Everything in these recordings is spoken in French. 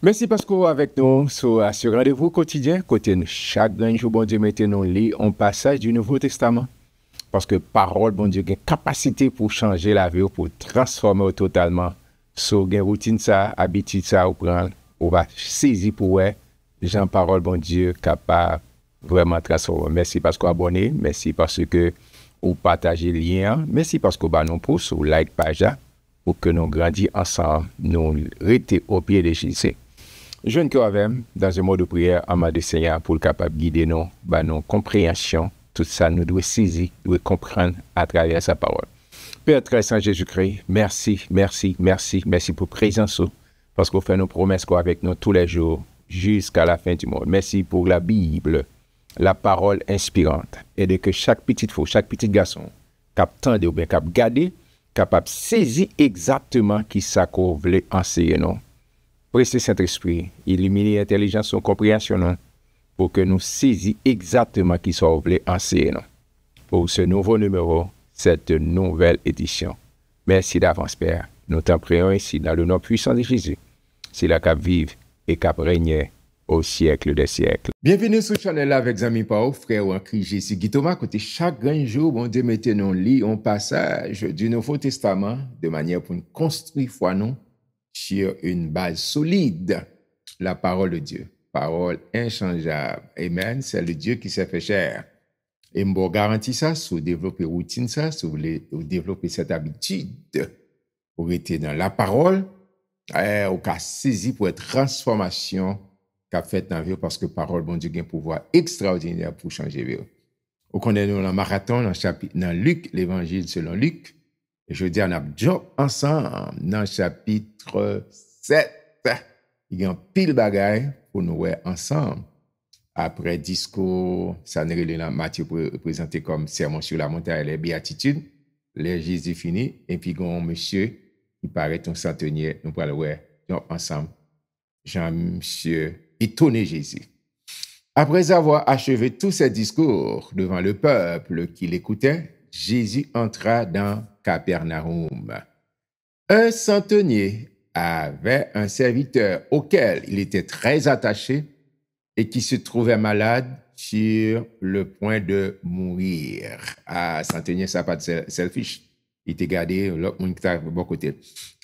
Merci parce que avec nous sur ce rendez-vous quotidien, côté chaque jour, bon Dieu, mettez-nous lit un passage du Nouveau Testament. Parce que parole, bon Dieu, a une capacité pour changer la vie, pour transformer totalement. So, une routine ça, habitude ça, ou prendre, on va saisir pour ouais, Jean parole, bon Dieu, capable vraiment transformer. Merci parce que vous abonnez, merci parce que vous partagez le lien, merci parce que vous nous pousse, ou like page pour que nous grandissions ensemble, nous restons au pied de Jésus. Jeune que avec dans un mode de prière en mode de Seigneur pour le capable de guider nous, nos compréhensions, tout ça nous doit saisir, nous doit comprendre à travers sa parole. Père très saint Jésus-Christ, merci pour présence, parce qu'on fait nos promesses avec nous tous les jours jusqu'à la fin du monde. Merci pour la Bible, la parole inspirante, et de que chaque petite fille, chaque petit garçon, capable ou bien capable garder, capable saisir exactement qui ça qu'on voulait enseigner nous. Pressez Saint-Esprit, illuminer l'intelligence et compréhension pour que nous saisissions exactement qui soit voulu enseigner pour ce nouveau numéro, cette nouvelle édition. Merci d'avance, Père. Nous t'en prions ici dans le nom puissant de Jésus. C'est la cap vive et cap régner au siècle des siècles. Bienvenue sur le channel avec Amis Pao, frère ou en Christ Jésus. Guy Thomas, côté chaque jour, bon Dieu, mettez-nous lit un passage du Nouveau Testament de manière pour nous construire foi nous sur une base solide, la parole de Dieu, parole inchangeable. Amen, c'est le Dieu qui s'est fait chair. Et je garantis ça, si vous développez routine ça, si vous voulez développer cette habitude pour être dans la parole, au cas saisi pour être transformation qu'a fait dans la vie, parce que parole, bon Dieu, a un pouvoir extraordinaire pour changer la vie. Vous connaissez dans le marathon, dans Luc, l'évangile selon Luc. Et je dis, on a job ensemble dans le chapitre 7. Il y a un pile bagaille pour nous voir ensemble. Après discours, ça n'est pas Matthieu présenté comme sermon sur la montagne, les béatitudes. Les Jésus fini. Et puis, il y a un monsieur qui paraît un centenier. Nous allons voir ensemble. Jean-Monsieur étonné Jésus. Après avoir achevé tous ses discours devant le peuple qui l'écoutait, Jésus entra dans Capernaum. Un centenier avait un serviteur auquel il était très attaché et qui se trouvait malade sur le point de mourir. Ah, centenier, ça n'a pas de selfish. Il était gardé, l'autre monde qui était de bon côté.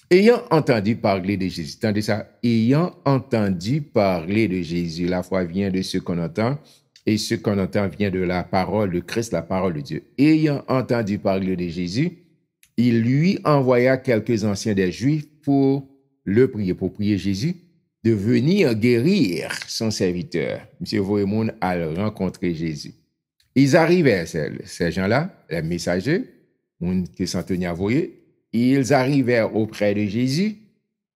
Ayant entendu parler de Jésus, attendez ça, ayant entendu parler de Jésus, la foi vient de ce qu'on entend, et ce qu'on entend vient de la parole de Christ, la parole de Dieu. Ayant entendu parler de Jésus, il lui envoya quelques anciens des Juifs pour prier Jésus de venir guérir son serviteur. Monsieur Voémoun a rencontré Jésus. Ils arrivaient, ces gens-là, les messagers, que Centenier a envoyé, ils arrivèrent auprès de Jésus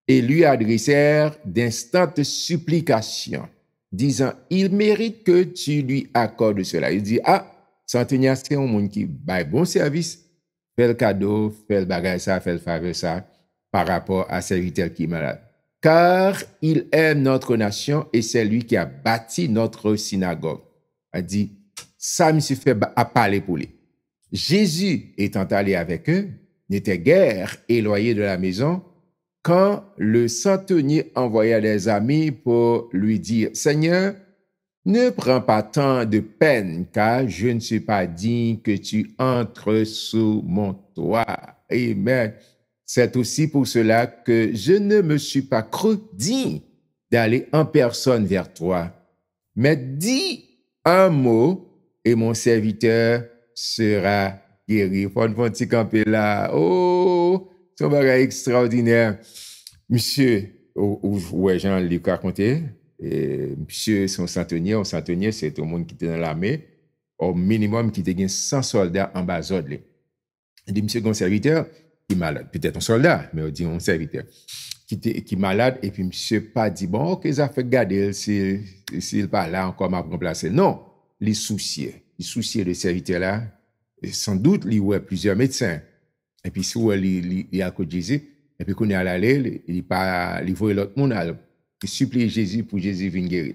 et lui adressèrent d'instantes supplications, disant, il mérite que tu lui accordes cela. Il dit, centenier, c'est un monde qui baille bon service, fait le cadeau, fait le bagage ça, fait le faveur ça, par rapport à serviteur qui est malade. Car il aime notre nation et c'est lui qui a bâti notre synagogue. Il dit, ça me suffit à parler pour lui. Jésus étant allé avec eux, n'était guère éloigné de la maison, quand le centenier envoya des amis pour lui dire, Seigneur, ne prends pas tant de peine, car je ne suis pas digne que tu entres sous mon toit. Amen. C'est aussi pour cela que je ne me suis pas cru digne d'aller en personne vers toi. Mais dis un mot et mon serviteur sera guéri. Faut un petit camper là. Oh, c'est un bagage extraordinaire. Monsieur, ouais, Jean-Luc raconté, monsieur, son centenier, c'est tout le monde qui était dans l'armée, au minimum qui était 100 soldats en bas d'ordre. Il dit, monsieur, un serviteur qui est malade. Peut-être un soldat, mais on dit un serviteur qui est malade, et puis monsieur pas dit, bon, ok, ça fait garder, s'il pas là encore, m'a remplacé. Non, les soucieux de serviteur là, sans doute, il y a plusieurs médecins. Et puis, si il y a que Jésus, et puis, quand il est allé, il voit l'autre monde, il supplie Jésus pour Jésus vienne guérir.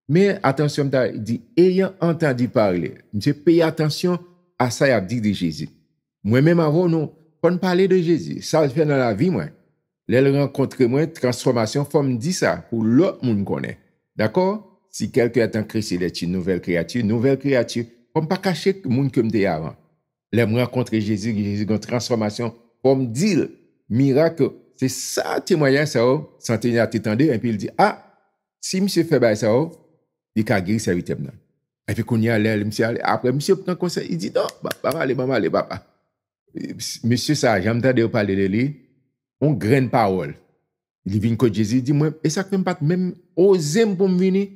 Mais attention, il dit, ayant entendu parler, monsieur, payez attention à ça, il a dit de Jésus. Moi-même, avant, nous, quand on parlait de Jésus, ça le fait dans la vie, moi. Elle rencontre moi, transformation, faut me dire ça pour l'autre monde connaît. D'accord? Si quelqu'un est en Christ, il est une nouvelle créature. Faut pas cacher le monde que me avant. Elle me rencontre Jésus une transformation, faut me dire miracle. C'est ça témoignage ça, Santé à t'étendre et puis il dit si monsieur fait ça, il a guéri serviteur. Et puis, quand il y a l'air, après, monsieur prend conseil, il dit non, maman, allez, papa. Monsieur, ça, j'aime de parler de lui, on graine parole. Il vient que Jésus, il dit, moi, et ça, même pas, même, oser pour me venir,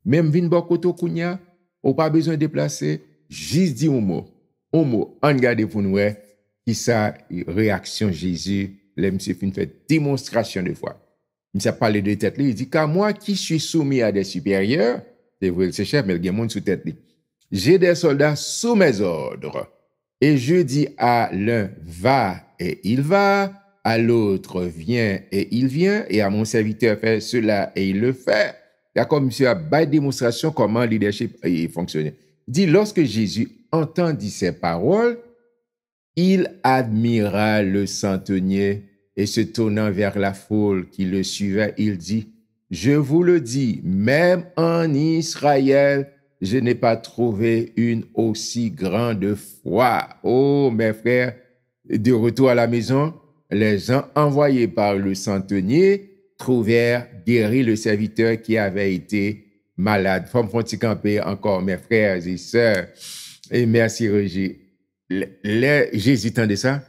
même venir bon côté, kounya, ou pas besoin de déplacer, juste dit un mot, on regarde pour nous, qui ça, réaction Jésus, là, monsieur, fait démonstration de foi. Monsieur a parlé de tête, il dit, car moi qui suis soumis à des supérieurs, c'est vrai, c'est chef, mais il y a monde sous tête. J'ai des soldats sous mes ordres. Et je dis à l'un, va, et il va. À l'autre, viens, et il vient. Et à mon serviteur, fait cela, et il le fait. D'accord, monsieur a bas démonstration comment le leadership fonctionne. Il dit, lorsque Jésus entendit ces paroles, il admira le centenier et se tournant vers la foule qui le suivait, il dit, je vous le dis, même en Israël, je n'ai pas trouvé une aussi grande foi. Oh, mes frères, de retour à la maison, les gens envoyés par le centenier trouvèrent guéri le serviteur qui avait été malade. Faut me camper encore, mes frères et sœurs. Et merci, Roger. Jésus tendait ça.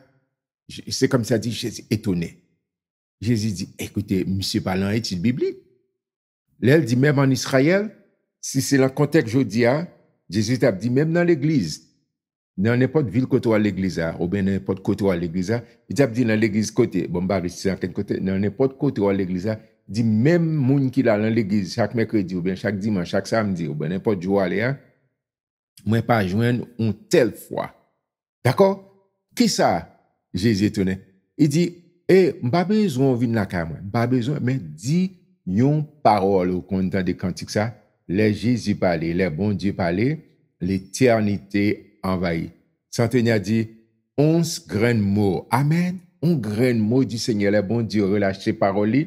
C'est comme ça dit, Jésus étonné. Jésus dit, écoutez, monsieur parlant étude biblique. Là, elle dit, même en Israël, si c'est le contexte aujourd'hui, Jésus a dit, même dans l'église, dans n'importe ville côté à l'église, ou bien n'importe côté à l'église, il a dit dans l'église côté, bon, bah, c'est en côté, dans n'importe côté à l'église, il dit, même moun qui là dans l'église, chaque mercredi, ou bien chaque dimanche, chaque samedi, ou bien n'importe jour aller, moi, pas joindre une telle foi. D'accord? Qui ça? Jésus étonné. Il dit, pas besoin de venir là, quand même. Pas besoin, mais dis, yon parole au content des cantiques ça, les Jésus parlait, les bon Dieu parlait, l'éternité envahie. Centenier a dit, 11 grands mots. Amen. 11 grands mots du Seigneur, les bon Dieu relâché parole,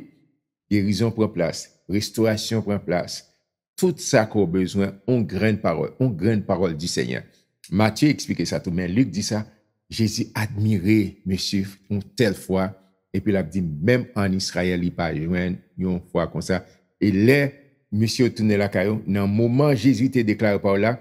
guérison prend place, restauration prend place. Tout ça qu'on a besoin, 11 grandes paroles du Seigneur. Matthieu explique ça tout, mais Luc dit ça, Jésus admirait monsieur une telle foi. Et puis, il a dit, même en Israël, il n'y a pas une foi comme ça. Et là, monsieur tourné la caillou, dans le moment Jésus te déclaré par là,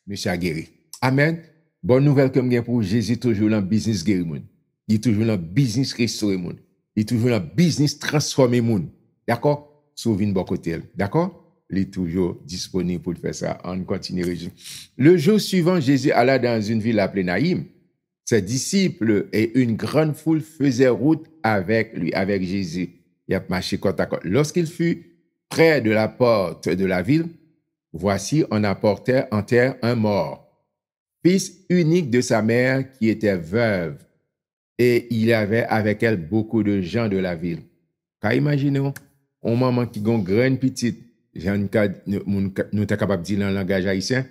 monsieur a guéri. Amen. Bonne nouvelle comme bien pour Jésus, toujours dans le business guéri moun. Il est toujours dans le business restaurer moun. Il est toujours dans le business transformer moun. D'accord? Souviens bon côté. D'accord? Il est toujours disponible pour faire ça. On continue. Le jour suivant, Jésus alla dans une ville appelée Naïm. Ses disciples et une grande foule faisaient route avec lui, avec Jésus. Il a marché côte à côte. Lorsqu'il fut près de la porte de la ville, voici, on apportait en terre un mort, fils unique de sa mère qui était veuve, et il avait avec elle beaucoup de gens de la ville. Car imaginez, on maman qui a une grande petite, nous sommes capables de dire dans le langage haïtien,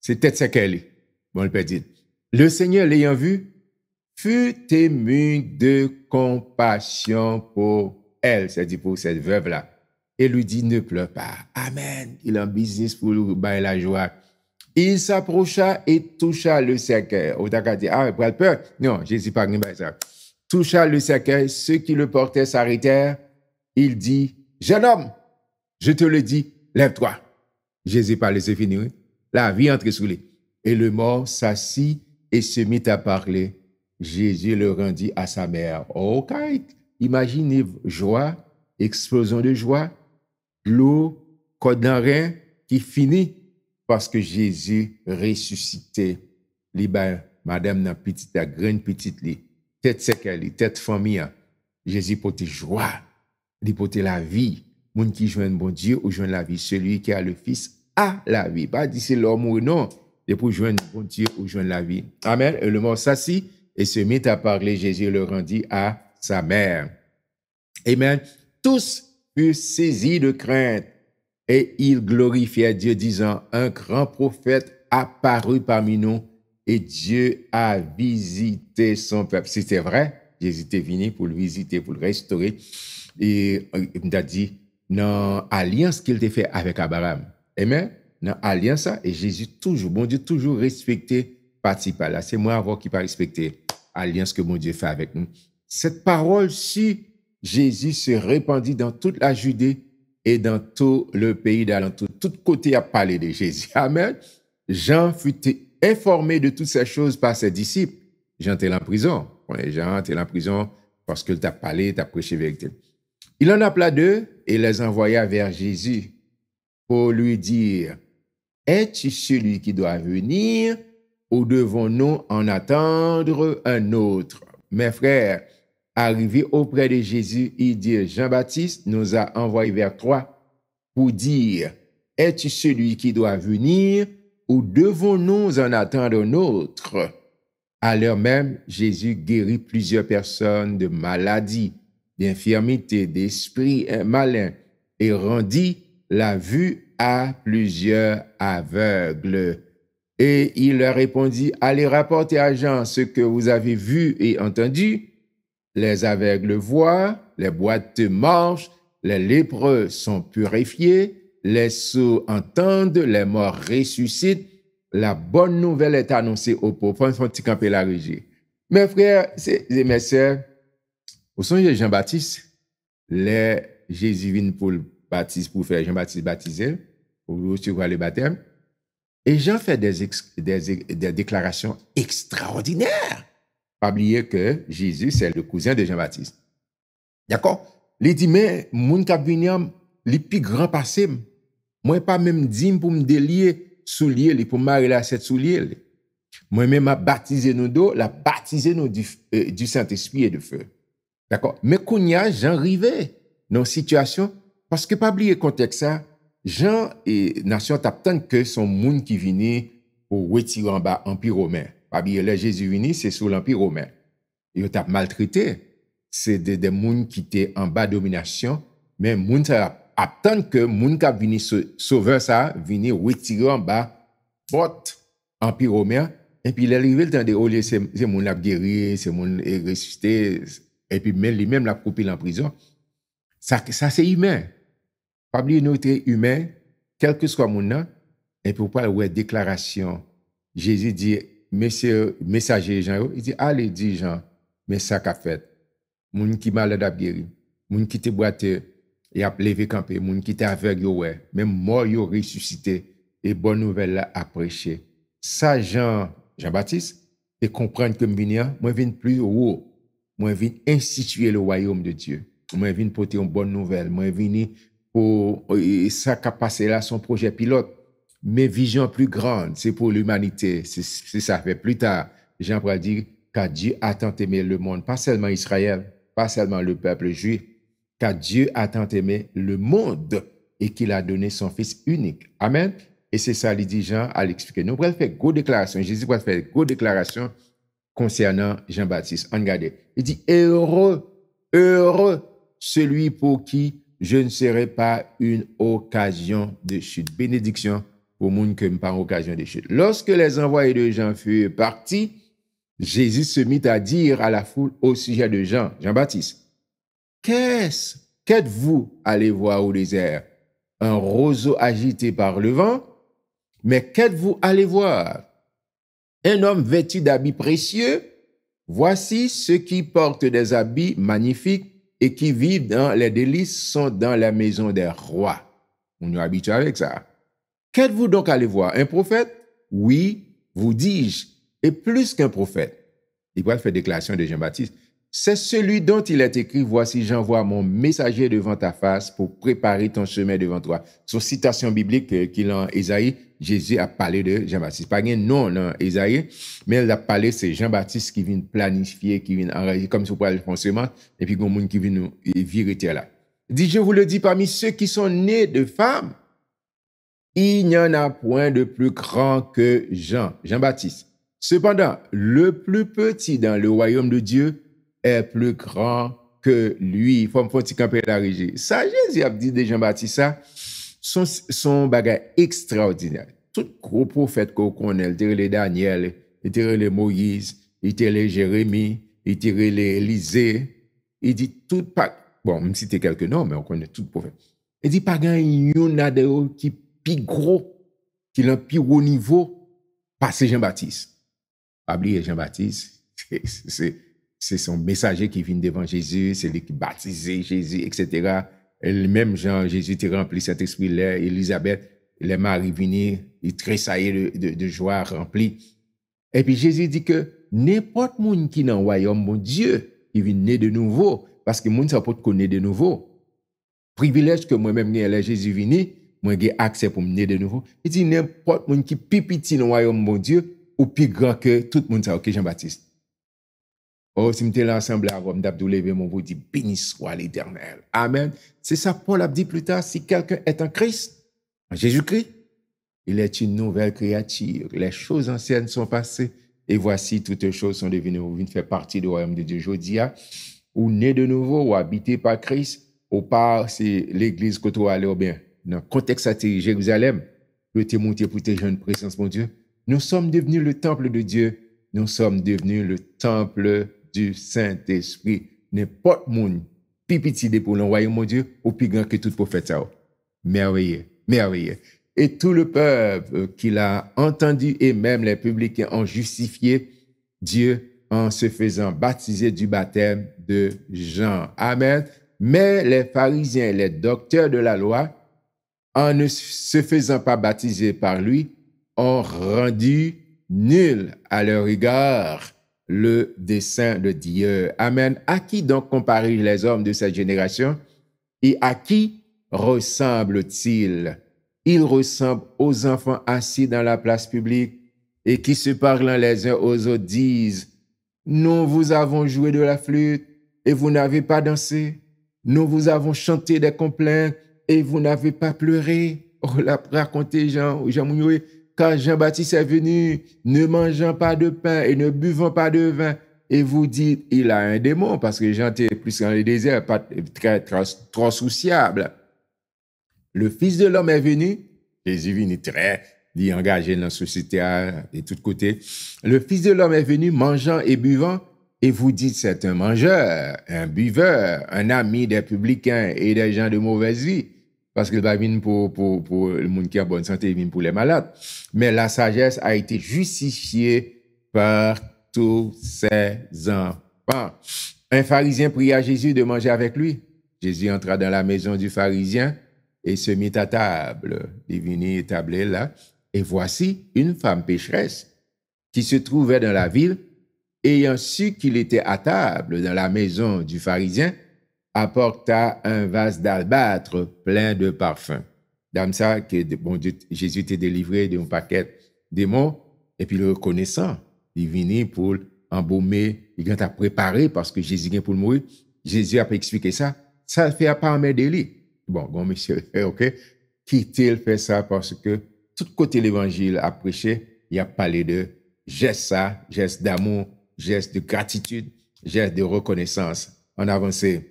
c'est peut-être ça qu'elle est. Bon, le peut dire. Le Seigneur, l'ayant vu, fut ému de compassion pour elle, c'est-à-dire pour cette veuve-là, et lui dit, ne pleure pas. Amen. Il est en business pour la joie. Il s'approcha et toucha le cercueil. On t'a dit, pour le peur. Non, Jésus pas ça. Toucha le cercueil, ceux qui le portaient s'arrêtèrent. Il dit, jeune homme, je te le dis, lève-toi. Jésus pas laissé finir. La vie entre sous lui. Et le mort s'assit et se mit à parler. Jésus le rendit à sa mère. Ok, imaginez joie, explosion de joie, l'eau, code dans rien qui finit parce que Jésus ressuscité. Madame n'a petite, la grande petite li, tête séquelle, tête famille. Jésus porte joie, il porte la vie. Moun qui joint bon Dieu ou joint la vie, celui qui a le Fils a la vie. Pas dit c'est l'homme ou non. Et pour joindre bon Dieu ou joindre la vie. Amen. Et le mort s'assit et se mit à parler. Jésus le rendit à sa mère. Amen. Tous furent saisis de crainte et ils glorifiaient Dieu disant, un grand prophète apparut parmi nous et Dieu a visité son peuple. C'était vrai. Jésus était venu pour le visiter, pour le restaurer. Et il a dit, dans l'alliance qu'il a fait avec Abraham. Amen. Dans l'alliance, et Jésus toujours, bon Dieu, toujours respecté, participe là. C'est moi avant qui pas respecter l'alliance que mon Dieu fait avec nous. Cette parole, si Jésus se répandit dans toute la Judée et dans tout le pays d'alentour, tout côté a parlé de Jésus. Amen. Jean fut informé de toutes ces choses par ses disciples. Jean était en prison. Jean était en prison parce qu'il t'a parlé, t'a prêché la vérité. Il en appela deux et les envoya vers Jésus pour lui dire, es-tu celui qui doit venir ou devons-nous en attendre un autre? Mes frères, arrivés auprès de Jésus, ils dirent, Jean-Baptiste nous a envoyés vers toi pour dire, es-tu celui qui doit venir ou devons-nous en attendre un autre? À l'heure même, Jésus guérit plusieurs personnes de maladies, d'infirmités, d'esprits malins et rendit la vue à plusieurs aveugles. Et il leur répondit, allez rapporter à Jean ce que vous avez vu et entendu. Les aveugles voient, les boiteux marchent, les lépreux sont purifiés, les sourds entendent, les morts ressuscitent. La bonne nouvelle est annoncée aux pauvres. Il faut camper la régie. Mes frères et mes sœurs, au son de Jean-Baptiste, Jésus vient pour le baptise, pour faire Jean-Baptiste baptiser, pour recevoir le baptême. Et Jean fait des déclarations extraordinaires. Pas oublier que Jésus, c'est le cousin de Jean-Baptiste. D'accord? Il dit, mais mon cap venir, le plus grand passé, moi pas même dit pour me délier soulier, pour marier la cette soulier. Moi-même, a baptisé nous d'eau, la baptisé nous du Saint-Esprit et de feu. D'accord? Mais Kounia, Jean arrivait dans une situation, parce que pas oublier le contexte ça, Jean et Nation t'attendent que son monde qui venait pour retirer en bas l'Empire romain. Pas oublier le Jésus venu, c'est sous l'Empire romain. Il t'a maltraité. C'est des gens qui étaient en bas domination, mais moun ça attend que moun qui venu sauver ça, venir retirer en bas bot Empire romain. Et puis il est arrivé le temps de olier c'est moun l'a guéri, c'est moun est ressuscité, et puis même lui-même l'a coupé en prison. Ça c'est humain. Pas oublier nous être humain, quel que soit mon nom, et pour pas ouais déclaration. Jésus dit monsieur messager Jean, il dit allez dis Jean, mais ça qu'a fait. Moun qui malade a guéri, moun qui te boiteux, il a levé campé, moun qui te aveugle ouais, même mort yo ressuscité et bonne nouvelle là à prêcher. Ça Jean-Baptiste et comprendre que moi viens plus haut, moi viens instituer le royaume de Dieu. Moi viens porter une bonne nouvelle, moi viens pour ça qu'a passé là son projet pilote. Mais vision plus grande, c'est pour l'humanité, c'est ça fait plus tard. Jean pourra dire car Dieu a tant aimé le monde, pas seulement Israël, pas seulement le peuple juif, car Dieu a tant aimé le monde et qu'il a donné son Fils unique. Amen. Et c'est ça, il dit Jean à l'expliquer. Nous pourrons faire une déclaration. Jésus va faire une déclaration concernant Jean-Baptiste. Regardez. Il dit, heureux celui pour qui je ne serai pas une occasion de chute. Bénédiction pour le monde qui n'a pas occasion de chute. Lorsque les envoyés de Jean furent partis, Jésus se mit à dire à la foule au sujet de Jean-Baptiste, qu'êtes-vous allé voir au désert? Un roseau agité par le vent? Mais qu'êtes-vous allé voir? Un homme vêtu d'habits précieux? Voici ceux qui portent des habits magnifiques et qui vivent dans les délices sont dans la maison des rois. On est habitué avec ça. Qu'êtes-vous donc allé voir? Un prophète? Oui, vous dis-je, et plus qu'un prophète. Il va faire déclaration de Jean-Baptiste. C'est celui dont il est écrit, voici j'envoie mon messager devant ta face pour préparer ton chemin devant toi. Son citation biblique qu'il a en Ésaïe, Jésus a parlé de Jean-Baptiste. Pas un nom dans Ésaïe, mais il a parlé, c'est Jean-Baptiste qui vient planifier, qui vient enrayer, comme si on parlait de fonctionnement, et puis il y a un monde qui vient nous virer là. Il dit, je vous le dis, parmi ceux qui sont nés de femmes, il n'y en a point de plus grand que Jean-Baptiste. Cependant, le plus petit dans le royaume de Dieu est plus grand que lui. Il faut me camper la régie. Ça, Jésus a dit de Jean-Baptiste, ça, son bagage extraordinaire. Tout gros prophète qu'on connaît, il était les Daniel, il était les Moïse, il était les Jérémie, il tirait l'Élysée, il dit tout pas, bon, même si c'était quelques noms, mais on connaît tout le prophète. Il dit pas grand yon a de eux qui plus gros, qui l'en plus haut niveau, passer Jean-Baptiste. Pas oublier Jean-Baptiste, c'est son messager qui vient devant Jésus, c'est lui qui baptisait Jésus, etc. Et même Jean, Jésus était rempli cet esprit-là, Élisabeth, les maris venaient, ils tressaillaient de joie remplis. Et puis Jésus dit que n'importe monde qui dans le royaume, mon Dieu, qui vient né de nouveau, parce que monde ça peut te connaître de nouveau. Privilège que moi-même, Jésus vini, moi j'ai accès pour me naître de nouveau. Il dit n'importe monde qui plus petit dans le royaume, mon Dieu, ou plus grand que tout le monde ça, ok Jean-Baptiste. Oh, si m'étais l'ensemble avant d'abdou lever mon vous dit béni soit l'Éternel. Amen. C'est ça Paul a dit plus tard, si quelqu'un est en Christ, en Jésus-Christ, il est une nouvelle créature. Les choses anciennes sont passées et voici toutes les choses sont devenues, vous venez faire partie du royaume de Dieu. Jodia, ou né de nouveau, ou habité par Christ, ou par c'est l'église que tu allé ou bien. Dans le contexte de Jérusalem, que tu es monté pour tes jeunes présence, mon Dieu. Nous sommes devenus le temple de Dieu. Nous sommes devenus le temple du Saint-Esprit. N'importe monde, plus petit pour l'envoyer, mon Dieu, ou plus grand que tout prophète. Merveilleux, merveilleux. Et tout le peuple qui l'a entendu et même les publicains ont justifié Dieu en se faisant baptiser du baptême de Jean. Amen. Mais les pharisiens et les docteurs de la loi, en ne se faisant pas baptiser par lui, ont rendu nul à leur égard le dessein de Dieu. Amen. À qui donc comparent les hommes de cette génération et à qui ressemblent-ils? Ils ressemblent aux enfants assis dans la place publique et qui se parlant les uns aux autres disent « Nous vous avons joué de la flûte et vous n'avez pas dansé. Nous vous avons chanté des complaintes et vous n'avez pas pleuré. » Oh, l'a raconté Jean Mounoué, quand Jean-Baptiste est venu, ne mangeant pas de pain et ne buvant pas de vin, et vous dites, il a un démon, parce que Jean était plus dans le désert, pas trop sociable. Le Fils de l'homme est venu, Jésus venu très engagé dans la société de tous côtés. Le Fils de l'homme est venu mangeant et buvant, et vous dites c'est un mangeur, un buveur, un ami des publicains et des gens de mauvaise vie, parce qu'il va venir pour le monde qui est en bonne santé, il vient pour les malades. Mais la sagesse a été justifiée par tous ses enfants. Un pharisien pria à Jésus de manger avec lui. Jésus entra dans la maison du pharisien et se mit à table. Il venait établir là. Et voici une femme pécheresse qui se trouvait dans la ville, ayant su qu'il était à table dans la maison du pharisien, apporta un vase d'albâtre plein de parfums. Dans ça, que bon Dieu, Jésus était délivré d'un paquet de démons, et puis le reconnaissant, il venait pour embaumer, il a préparé parce que Jésus vient pour mourir. Jésus a expliqué ça. Ça fait à part mes délits. Bon, monsieur, ok. Quittez fait ça parce que tout côté l'évangile a prêché, il a parlé de gestes d'amour, gestes de gratitude, gestes de reconnaissance. On avançait.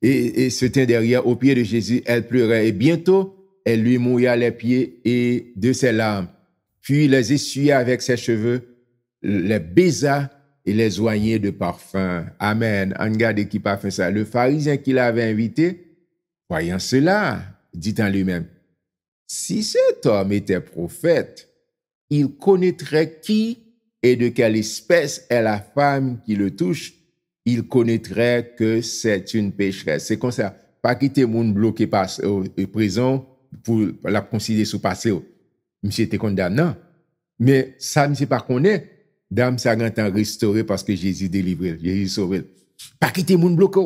Et se tint derrière, au pied de Jésus, elle pleurait. Et bientôt, elle lui mouilla les pieds et de ses larmes. Puis les essuya avec ses cheveux, les baisa et les oignait de parfum. Amen. On regarde qui pas fait ça. Le pharisien qui l'avait invité, voyant cela, dit en lui-même, si cet homme était prophète, il connaîtrait qui et de quelle espèce est la femme qui le touche. Il connaîtrait que c'est une pécheresse. C'est comme ça. Pas quitter moun bloqué par prison pour la considérer sous passé. Monsieur était condamné. Non. Mais ça, monsieur pas connaît. Dame, ça a temps restauré parce que Jésus délivré. Jésus sauvé. Pas quitter moun bloqué.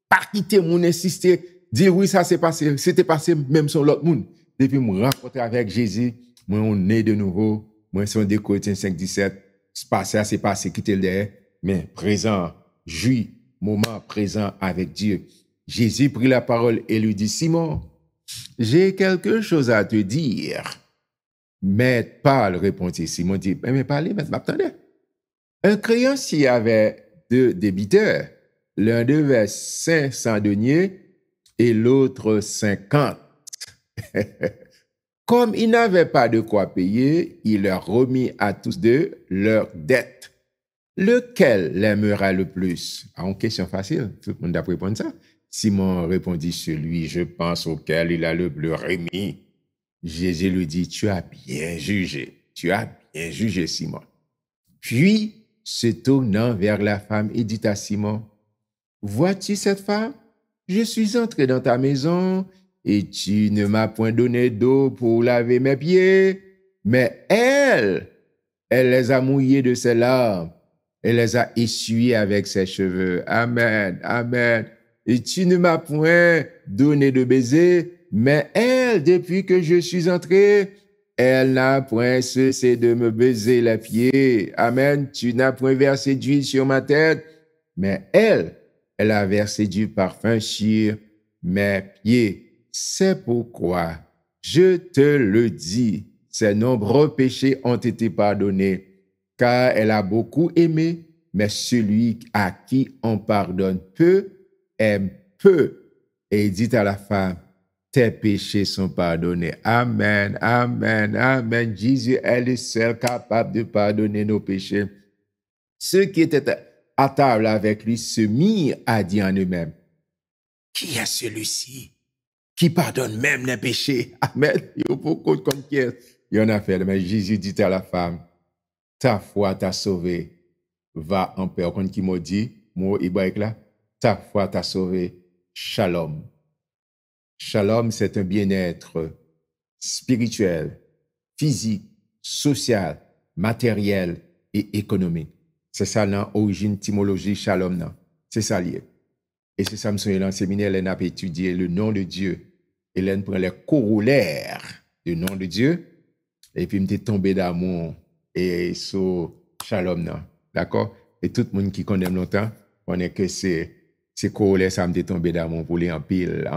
Pas quitter moun insister. Dire oui, ça s'est passé. C'était passé même sur l'autre moun. Depuis me rencontrer avec Jésus, moi, on est de nouveau. Moi, c'est un des Corinthiens 5:17. C'est passé, quitter le derrière. Mais présent. Jouis, moment présent avec Dieu. Jésus prit la parole et lui dit, Simon, j'ai quelque chose à te dire. Maître, parle, répondit Simon. Dit, mais parlez, maître, m'attendez. Un créancier avait 2 débiteurs. L'un devait 500 deniers et l'autre 50. Comme il n'avait pas de quoi payer, il leur remit à tous 2 leurs dettes. lequel l'aimera le plus? Ah, une question facile, tout le monde doit répondre ça. Simon répondit, celui, je pense, auquel il a le plus remis. Jésus lui dit, tu as bien jugé, Simon. Puis, se tournant vers la femme, il dit à Simon, vois-tu cette femme? Je suis entré dans ta maison et tu ne m'as point donné d'eau pour laver mes pieds, mais elle les a mouillés de ses larmes, elle les a essuyés avec ses cheveux. Amen, amen. Et tu ne m'as point donné de baiser, mais elle, depuis que je suis entré, elle n'a point cessé de me baiser les pieds. Amen. Tu n'as point versé d'huile sur ma tête, mais elle a versé du parfum sur mes pieds. C'est pourquoi je te le dis, ses nombreux péchés ont été pardonnés, car elle a beaucoup aimé, mais celui à qui on pardonne peu, aime peu. Et il dit à la femme, tes péchés sont pardonnés. Amen, amen, amen. Jésus est le seul capable de pardonner nos péchés. Ceux qui étaient à table avec lui se mirent à dire en eux-mêmes, qui est celui-ci qui pardonne même les péchés? Amen. Il y a beaucoup de conquêtes. Il y en a fait, mais Jésus dit à la femme, ta foi t'a sauvé. Va en paix. Quand qui m'a dit, mot hébraïque là, ta foi t'a sauvé. Shalom. Shalom, c'est un bien-être spirituel, physique, social, matériel et économique. C'est ça l'origine étymologie shalom non. C'est ça lié. Et c'est ça, monsieur, dans le séminaire, elle a étudié le nom de Dieu. Elle prend les corollaires du nom de Dieu. Et puis, elle est tombée d'amour et sur shalom non. D'accord? Et tout le monde qui connaît longtemps, on est que c'est corollaires, ça me tombé d'amour pour les en pile.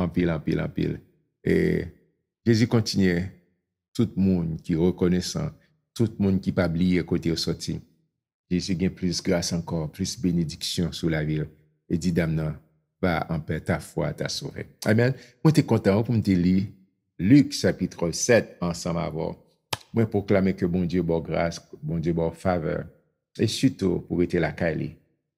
Et Jésus continue. Tout le monde qui est reconnaissant, tout le monde qui n'a pas oublié côté au sorti. Jésus gagne plus grâce encore, plus bénédiction sur la vie. Et dit, dame, va en paix, ta foi t'a sauvé. Amen. Moi, je suis content pour me lire Luc chapitre 7 ensemble avant. Moi, proclamer que bon Dieu, bon grâce, bon Dieu, bon faveur. Et surtout, pour être la Kali,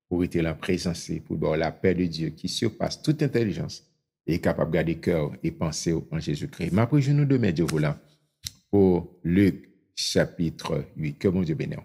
pour être la présence, pour avoir la paix de Dieu qui surpasse toute intelligence et est capable de garder cœur et penser en Jésus-Christ. Mais après, je nous demande Dieu voilà pour Luc chapitre 8. Que bon Dieu bénisse.